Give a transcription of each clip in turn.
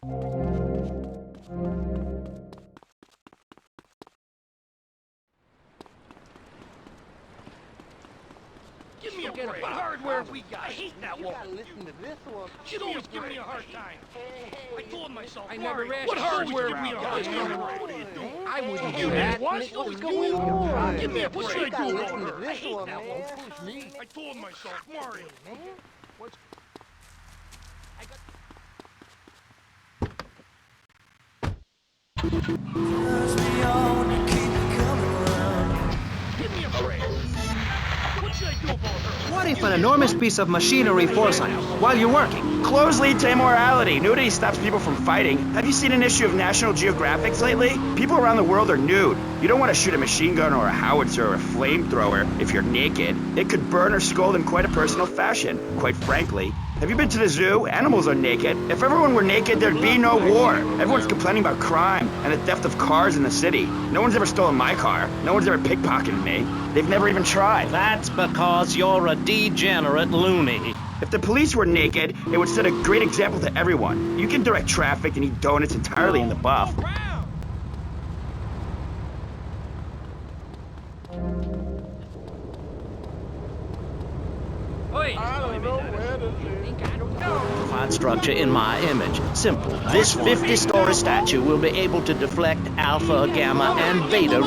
Give me a break. What hardware we got? I hate that one. Listen to this one. You always give me a hard time. I told myself, Mario, what hardware we got? I wouldn't do that. What's going on? Give me a break. What should I do about her? I hate that one. Push me. I told myself, Mario. What's... Give me a break. What should I do about her? What if an enormous piece of machinery falls on you while you're working? Clothes lead to immorality. Nudity stops people from fighting. Have you seen an issue of National Geographic lately? People around the world are nude. You don't want to shoot a machine gun or a howitzer or a flamethrower if you're naked. It could burn or scold in quite a personal fashion. Quite frankly, have you been to the zoo? Animals are naked. If everyone were naked, there'd be no war. Everyone's complaining about crime and the theft of cars in the city. No one's ever stolen my car. No one's ever pickpocketed me. They've never even tried. That's because you're a degenerate loony. If the police were naked, it would set a great example to everyone. You can direct traffic and eat donuts entirely in the buff. Fine structure in my image. Simple. This 50-story statue will be able to deflect alpha, gamma, and beta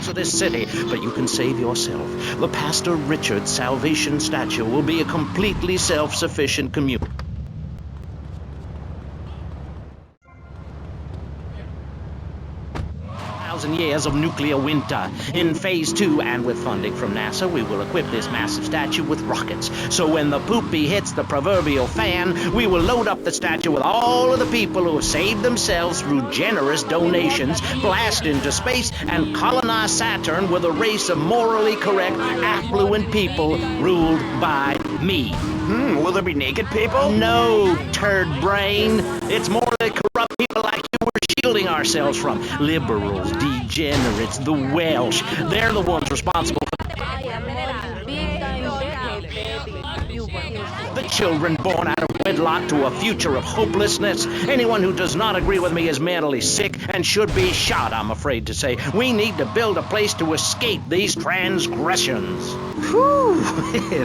of this city, but you can save yourself. The Pastor Richard Salvation statue will be a completely self-sufficient community. Years of nuclear winter. In phase 2, and with funding from NASA, we will equip this massive statue with rockets. So when the poopy hits the proverbial fan, we will load up the statue with all of the people who have saved themselves through generous donations, blast into space, and colonize Saturn with a race of morally correct, affluent people ruled by me. Will there be naked people? No, turd brain. It's more the corrupt people like you we're shielding ourselves from. Liberals, degenerates, the Welsh. They're the ones responsible for the children born out of wedlock to a future of hopelessness. Anyone who does not agree with me is mentally sick and should be shot, I'm afraid to say. We need to build a place to escape these transgressions. Whew,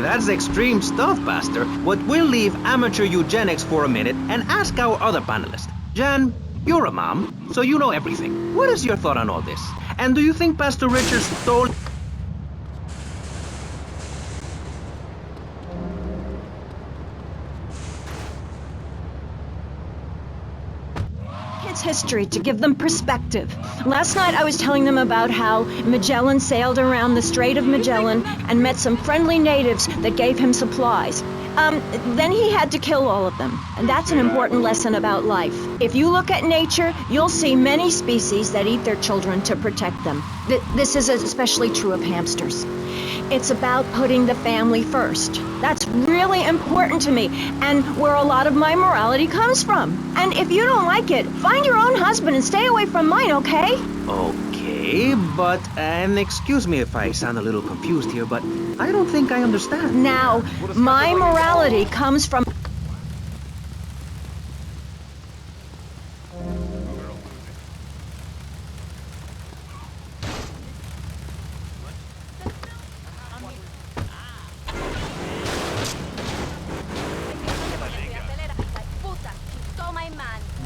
that's extreme stuff, Pastor. But we'll leave amateur eugenics for a minute and ask our other panelist. Jan, you're a mom, so you know everything. What is your thought on all this? And do you think Pastor Richard stole... history to give them perspective. Last night I was telling them about how Magellan sailed around the Strait of Magellan and met some friendly natives that gave him supplies. Then he had to kill all of them, and that's an important lesson about life. If you look at nature, you'll see many species that eat their children to protect them. This is especially true of hamsters. It's about putting the family first. That's really important to me, and where a lot of my morality comes from. And if you don't like it, find your own husband and stay away from mine, okay? Okay, but, and excuse me if I sound a little confused here, but I don't think I understand. Now, my morality comes from...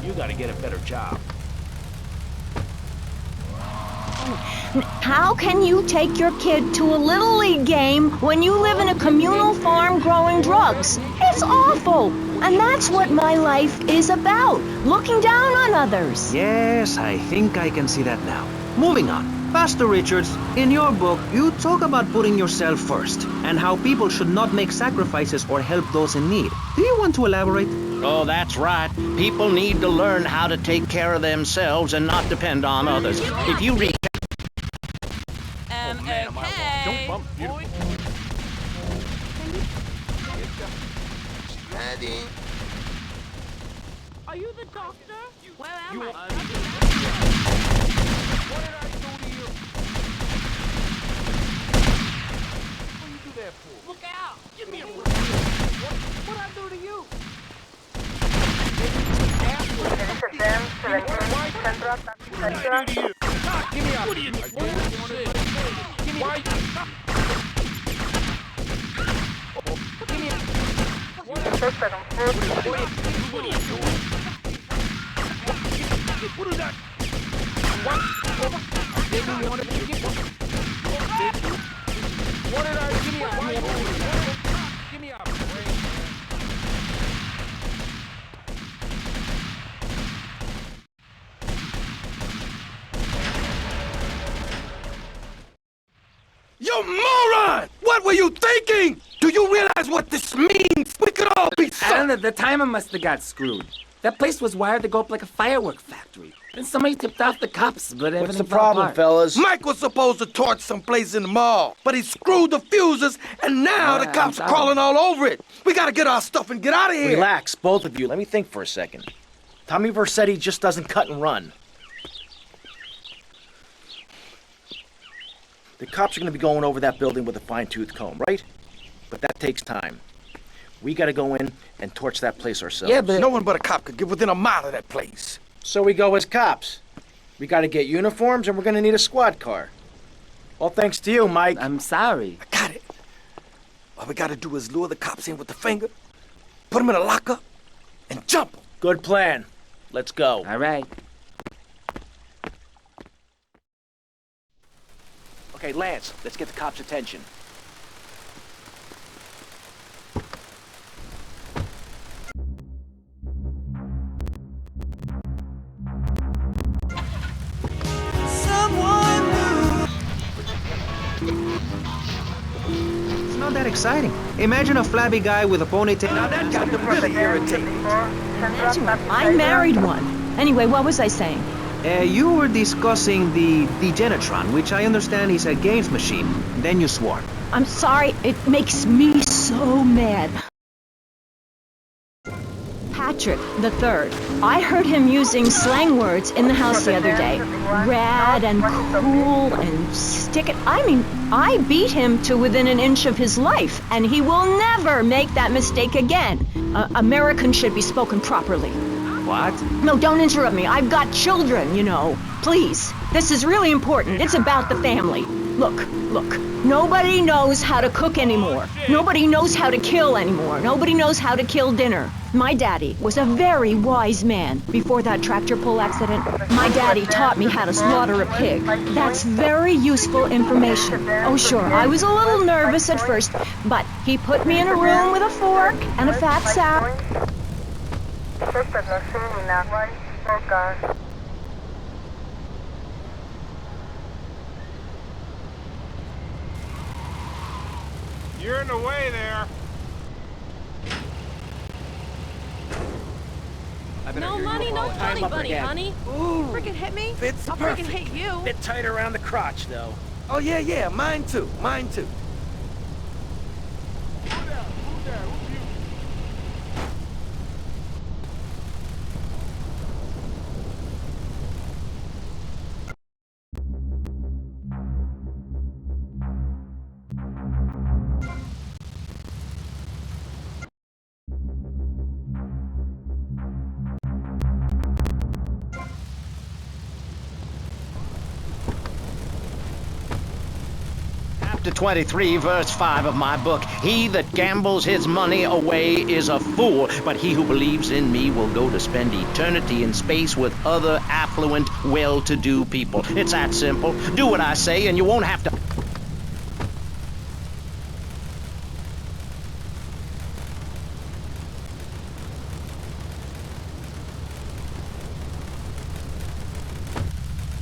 You gotta get a better job. How can you take your kid to a Little League game when you live in a communal farm growing drugs? It's awful. And that's what my life is about, looking down on others. Yes, I think I can see that now. Moving on. Pastor Richards, in your book, you talk about putting yourself first and how people should not make sacrifices or help those in need. Do you want to elaborate? Oh, that's right. People need to learn how to take care of themselves and not depend on others. If you read... Okay. Don't bump, beautiful. Daddy. Are you the doctor? Where am I? What did I do to you? What do you do that for? Look out! Give me a break! What'd I do to you? Give me up! What are you doing? Give me why? Give me what are you doing? What is that? What? Baby, you want to get what did I give me up? Give me up. You moron! What were you thinking? Do you realize what this means? We could all be I don't know, the timer must have got screwed. That place was wired to go up like a firework factory. Then somebody tipped off the cops, but everything What's the fell problem, apart. fellas? Mike was supposed to torch someplace in the mall, but he screwed the fuses, and now the cops are crawling all over it. We gotta get our stuff and get out of here. Relax, both of you. Let me think for a second. Tommy Vercetti just doesn't cut and run. The cops are going to be going over that building with a fine-tooth comb, right? But that takes time. We got to go in and torch that place ourselves. Yeah, but No one but a cop could get within a mile of that place. So we go as cops. We got to get uniforms, and we're going to need a squad car. All thanks to you, Mike. I'm sorry. I got it. All we gotta do is lure the cops in with the finger, put them in a lockup, and jump them. Good plan. Let's go. All right. Okay, Lance, let's get the cops' attention. It's not that exciting. Imagine a flabby guy with a ponytail. Now that got to really irritate me. I married one. Anyway, what was I saying? You were discussing the Degenitron, which I understand is a games machine. Then you swore. I'm sorry, it makes me so mad. Patrick the Third. I heard him using slang words in the house the other day. Rad and cool and stick it. I mean, I beat him to within an inch of his life, and he will never make that mistake again. American should be spoken properly. What? No, don't interrupt me. I've got children, you know. Please. This is really important. It's about the family. Look. Nobody knows how to cook anymore. Nobody knows how to kill anymore. Nobody knows how to kill dinner. My daddy was a very wise man before that tractor pull accident. My daddy taught me how to slaughter a pig. That's very useful information. Oh, sure, I was a little nervous at first, but he put me in a room with a fork and a fat sack. You're in the way there. No money, no funny bunny, honey. Ooh, Freaking hit me? fits I'll perfect. freaking hit you. Bit tight around the crotch, though. Oh, yeah, mine too. Chapter 23, verse 5 of my book. He that gambles his money away is a fool, but he who believes in me will go to spend eternity in space with other affluent, well-to-do people. It's that simple. Do what I say and you won't have to...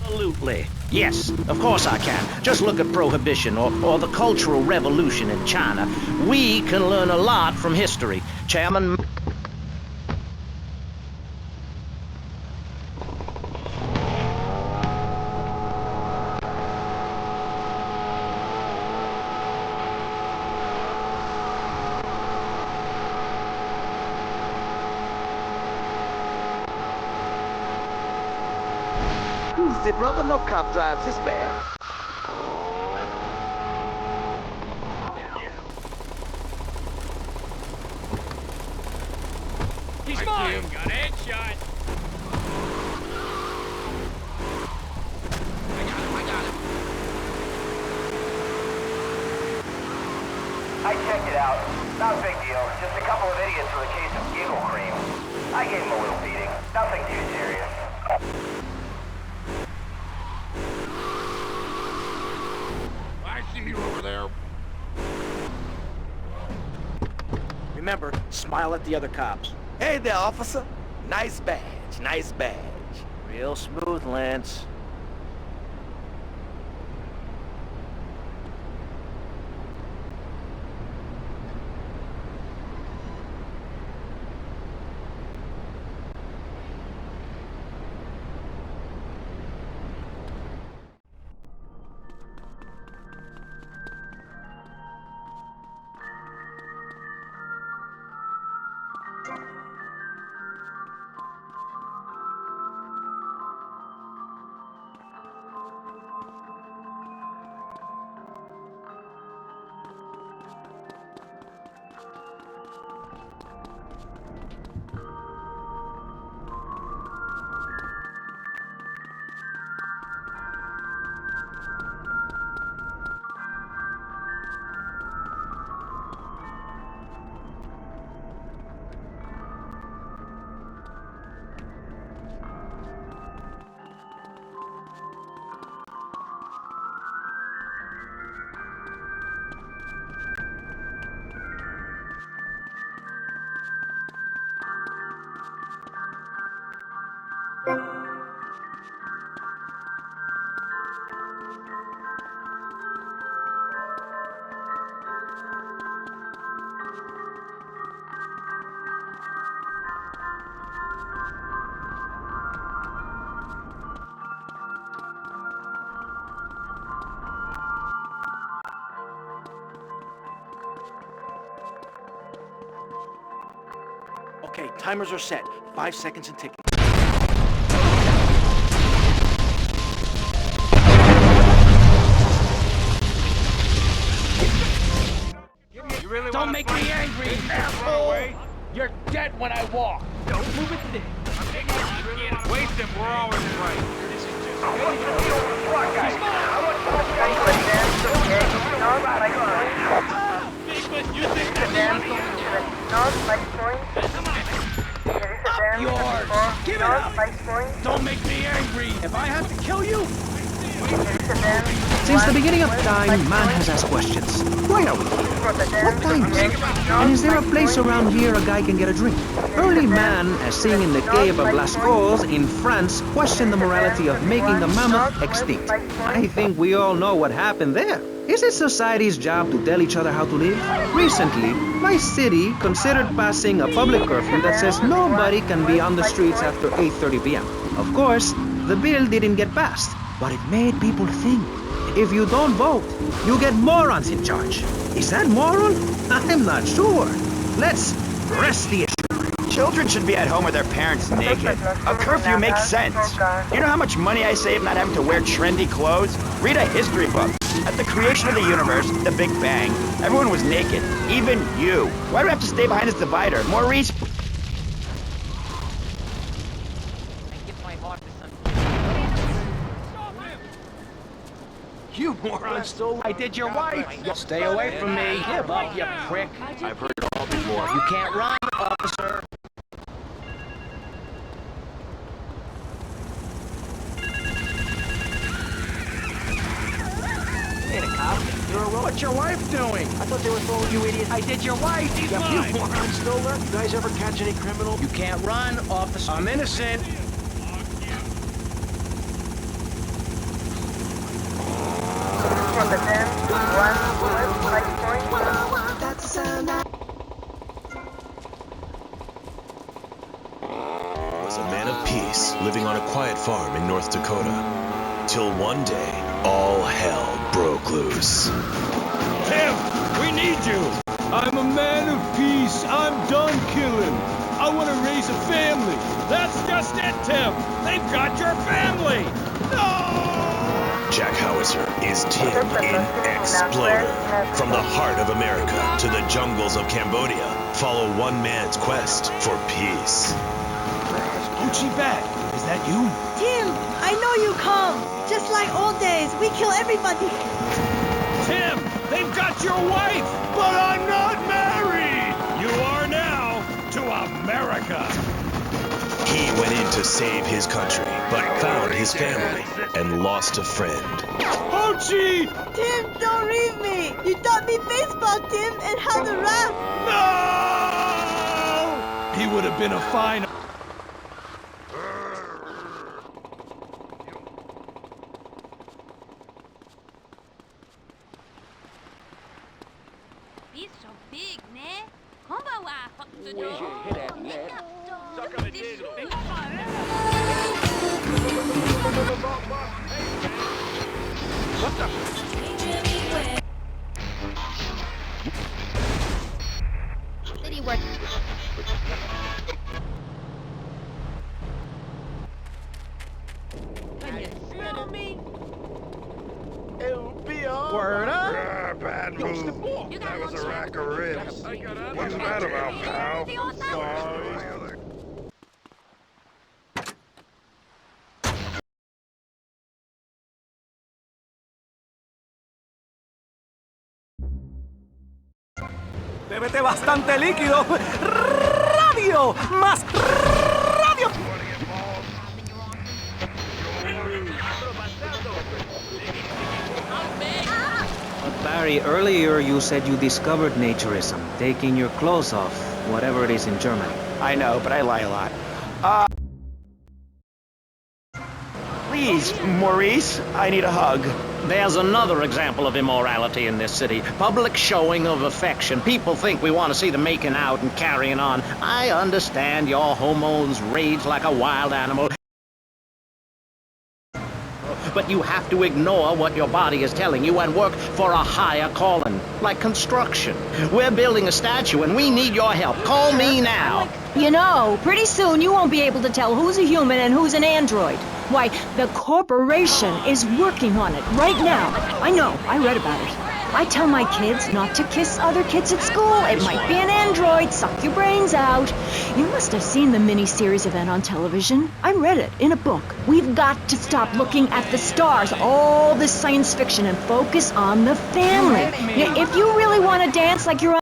Absolutely. Yes, of course I can. Just look at Prohibition or the Cultural Revolution in China. We can learn a lot from history. Chairman... Easy, brother. No cop drives this bad. He's mine! Got a headshot! I checked it out. Not a big deal. Just a couple of idiots with a case of giggle cream. I gave him a little beating. Nothing too serious. I see you over there. Remember, smile at the other cops. Hey there, officer. Nice badge, nice badge. Real smooth, Lance. Okay, timers are set. 5 seconds and ticking. Don't make me angry, asshole! You're dead when I walk. Don't move it today. Waste him, we're always right. This is just... You think that's Yours. Give it up. Don't make me angry. If I have to kill you. Since the beginning of time, man has asked questions. Why are we here? What time is it? And is there a place around here a guy can get a drink? Early man, as seen in the cave of Lascaux in France, questioned the morality of making the mammoth extinct. I think we all know what happened there. Is it society's job to tell each other how to live? Recently, my city considered passing a public curfew that says nobody can be on the streets after 8:30 p.m. Of course, the bill didn't get passed, but it made people think. If you don't vote, you get morons in charge. Is that moral? I'm not sure. Let's press the issue. Children should be at home with their parents naked. A curfew makes sense. You know how much money I save not having to wear trendy clothes? Read a history book. At the creation of the universe, the Big Bang, everyone was naked. Even you. Why do I have to stay behind this divider? More reason. You moron stole. I did your wife. Stay away from me. Give up, you prick. I've heard it all before. You can't run, officer. Ain't a cop. You're a road. What's your wife doing? I thought they were throwing you idiots. I did your wife. He's You mine. moron stoler. You guys ever catch any criminal? You can't run, officer. I'm innocent. Was a man of peace living on a quiet farm in North Dakota. Till one day, all hell broke loose. Tim, we need you. I'm a man of peace. I'm done killing. I want to raise a family. That's just it, Tim. They've got your family. No! Jack Howitzer is Tim in Exploder. From the heart of America to the jungles of Cambodia, follow one man's quest for peace. Gucci back. Is that you? Tim, I know you come. Just like old days, we kill everybody. Tim, they've got your wife, but I'm not married. You are now to America. He went in to save his country, but found his family and lost a friend. Hochi! Tim, don't leave me. You taught me baseball, Tim, and how to rap. No! He would have been a fine... He's so big, ne? Kombawa, What the? City work. Can you smell me? Word up? Ah, bad move. That was a rack of ribs. What's that about, pal? Sorry. Bébete bastante líquido. Radio, más radio. But Barry, earlier you said you discovered naturism, taking your clothes off, whatever it is in German. I know, but I lie a lot. Please, Maurice, I need a hug. There's another example of immorality in this city. Public showing of affection. People think we want to see them making out and carrying on. I understand your hormones rage like a wild animal. But you have to ignore what your body is telling you and work for a higher calling, like construction. We're building a statue and we need your help. Call me now. You know, pretty soon you won't be able to tell who's a human and who's an android. Why, the corporation is working on it right now. I know, I read about it. I tell my kids not to kiss other kids at school. It might be an android, suck your brains out. You must have seen the mini-series event on television. I read it in a book. We've got to stop looking at the stars, all this science fiction, and focus on the family. If you really want to dance like you're on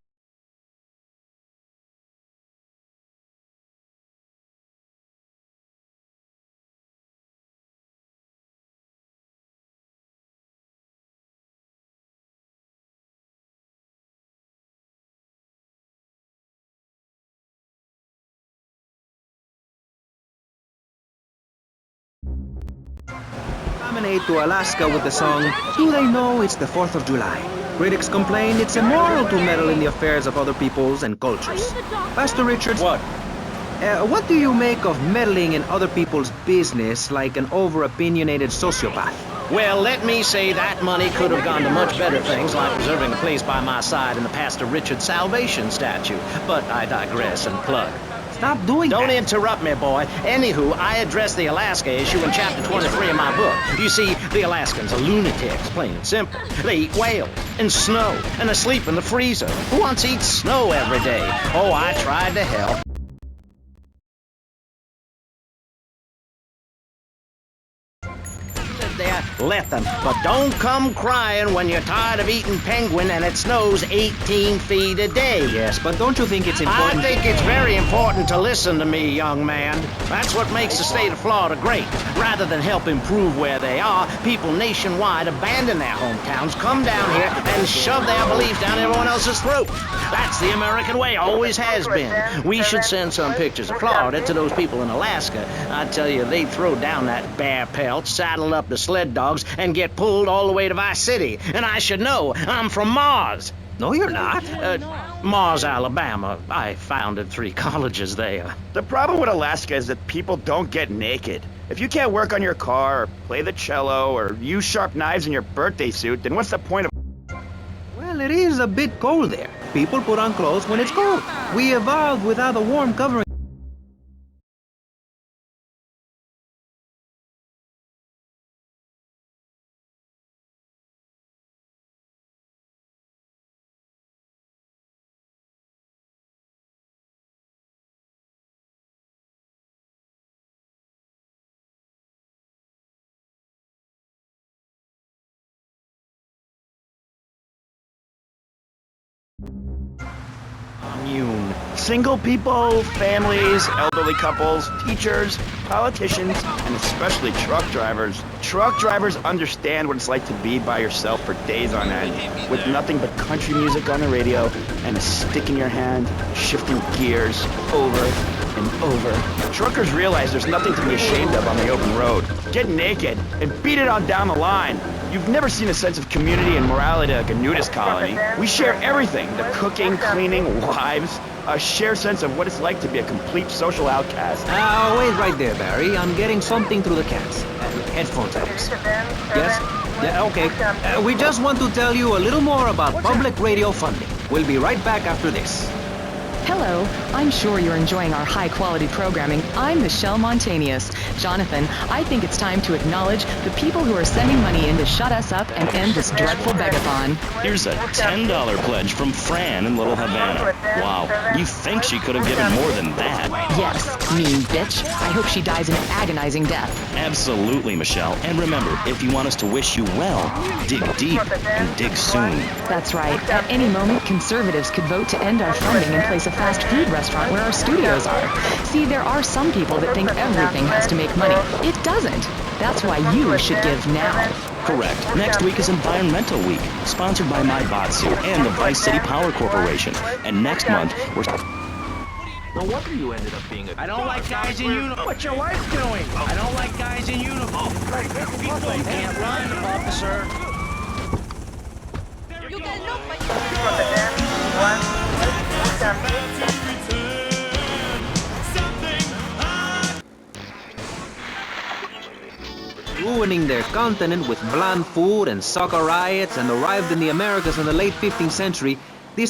Promenade to Alaska with the song, Do They Know It's the 4th of July? Critics complain it's immoral to meddle in the affairs of other peoples and cultures. Pastor Richards, what do you make of meddling in other people's business like an over-opinionated sociopath? Well, let me say that money could have gone to much better things, like reserving a place by my side in the Pastor Richard Salvation statue. But I digress and plug. Stop doing that. Don't interrupt me, boy. Anywho, I address the Alaska issue in chapter 23 of my book. You see, the Alaskans are lunatics, plain and simple. They eat whales and snow, and they sleep in the freezer. Who wants to eat snow every day? Oh, I tried to help. There, let them. But don't come crying when you're tired of eating penguin and it snows 18 feet a day. Yes, but don't you think it's important? I think it's very important to listen to me, young man. That's what makes the state of Florida great. Rather than help improve where they are, people nationwide abandon their hometowns, come down here, and shove their beliefs down everyone else's throat. That's the American way, always has been. We should send some pictures of Florida to those people in Alaska. I tell you, they'd throw down that bear pelt, saddle up the sled dogs, and get pulled all the way to Vice City. And I should know, I'm from Mars. No, you're not. Mars, Alabama. I founded 3 colleges there. The problem with Alaska is that people don't get naked. If you can't work on your car, or play the cello, or use sharp knives in your birthday suit, then what's the point of... Well, it is a bit cold there. People put on clothes when it's cold. We evolved without a warm covering. Single people, families, elderly couples, teachers, politicians, and especially truck drivers. Truck drivers understand what it's like to be by yourself for days on end, with nothing but country music on the radio and a stick in your hand, shifting gears over and over. Truckers realize there's nothing to be ashamed of on the open road. Get naked and beat it on down the line. You've never seen a sense of community and morality like a nudist colony. We share everything, the cooking, cleaning, wives, a shared sense of what it's like to be a complete social outcast. Wait right there, Barry. I'm getting something through the cats. Headphones, Alex. Yes? Yeah, okay. We just want to tell you a little more about public radio funding. We'll be right back after this. Hello, I'm sure you're enjoying our high-quality programming. I'm Michelle Montanius. Jonathan, I think it's time to acknowledge the people who are sending money in to shut us up and end this dreadful begathon. Here's a $10 pledge from Fran in Little Havana. Wow, you think she could have given more than that? Yes, mean bitch. I hope she dies an agonizing death. Absolutely, Michelle. And remember, if you want us to wish you well, dig deep and dig soon. That's right. At any moment, conservatives could vote to end our funding and place a fast food restaurant where our studios are. See, there are some people that think everything has to make money. It doesn't. That's why you should give now. Correct. Next week is Environmental Week, sponsored by My Batsu and the Vice City Power Corporation. And next month, we're... No wonder you ended up being a... I don't like guys in uniform. What's your wife doing? I don't like guys in uniform. You can't run, officer. You can look, but you ruining their continent with bland food and soccer riots, and arrived in the Americas in the late 15th century, the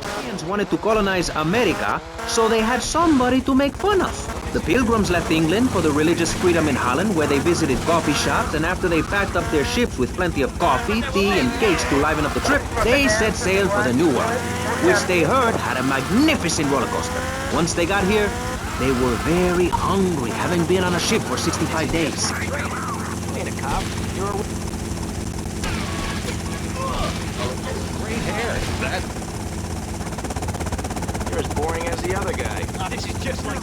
Europeans wanted to colonize America, so they had somebody to make fun of. The Pilgrims left England for the religious freedom in Holland, where they visited coffee shops, and after they packed up their ships with plenty of coffee, tea, and cakes to liven up the trip, they set sail for the New World, which they heard had a magnificent roller coaster. Once they got here, they were very hungry, having been on a ship for 65 days. Ain't a cop. You're a... Great hair. You're as boring as the other guy. This is just like...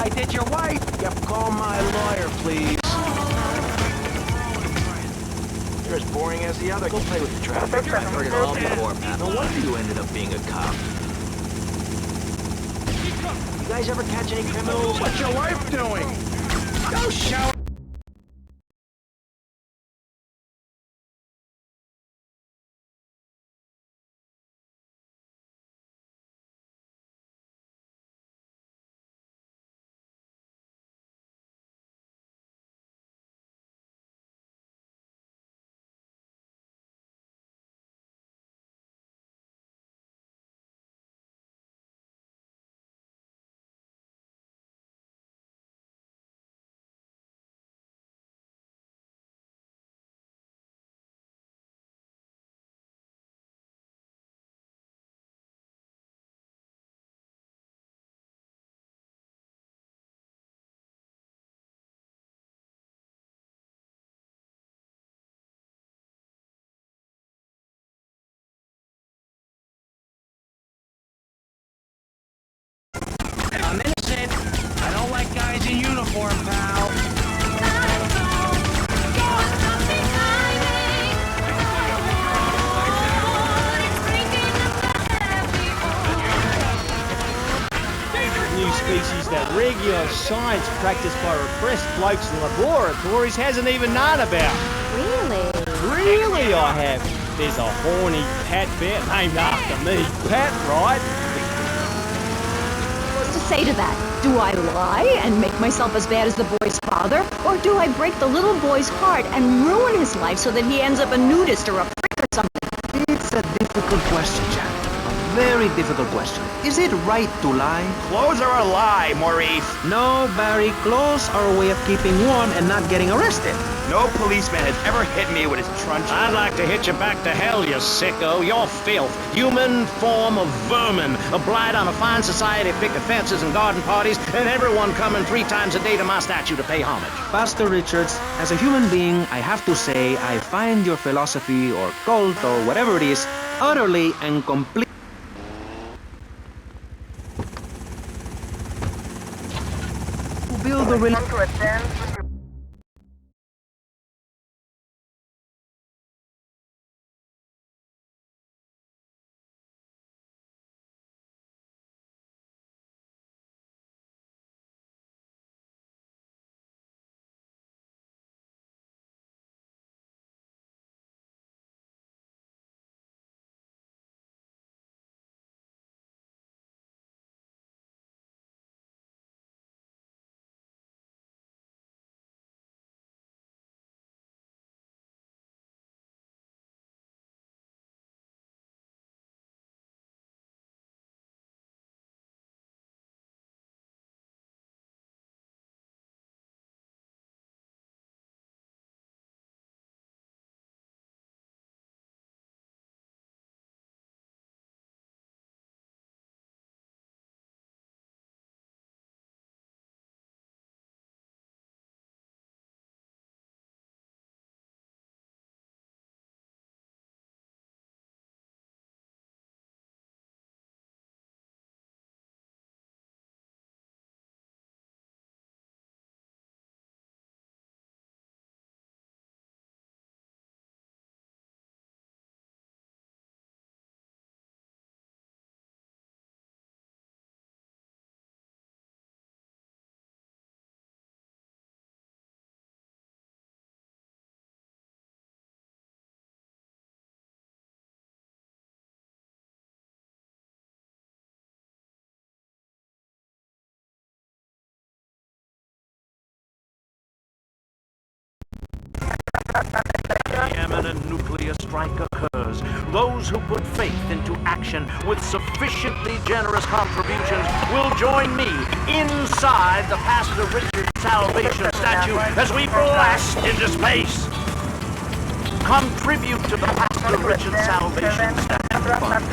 I did your wife. Yep, call my lawyer, please. You're as boring as the other. Go play with the traffic. I've heard it all before, Pat. No wonder you ended up being a cop. You guys ever catch any criminals? What's your wife doing? Go shower. I'm innocent. I don't like guys in uniform, pal. New species that regular science practiced by repressed blokes in laboratories hasn't even known about. Really? Really, I have. There's a horny Pat bear named after me. Pat, right? What's to say to that? Do I lie and make myself as bad as the boy's father? Or do I break the little boy's heart and ruin his life so that he ends up a nudist or a prick or something? It's a difficult question, Jack. A very difficult question. Is it right to lie? Clothes are a lie, Maurice. No, Barry. Clothes are a way of keeping warm and not getting arrested. No policeman has ever hit me with his truncheon. I'd like to hit you back to hell, you sicko. You're filth. Human form of vermin. A blight on a fine society, picket fences and garden parties, and everyone coming 3 times a day to my statue to pay homage. Pastor Richards, as a human being, I have to say I find your philosophy or cult or whatever it is utterly and completely... Build the The eminent nuclear strike occurs. Those who put faith into action with sufficiently generous contributions will join me inside the Pastor Richard Salvation statue as we blast into space. Contribute to the Pastor Richard Salvation Statue Fund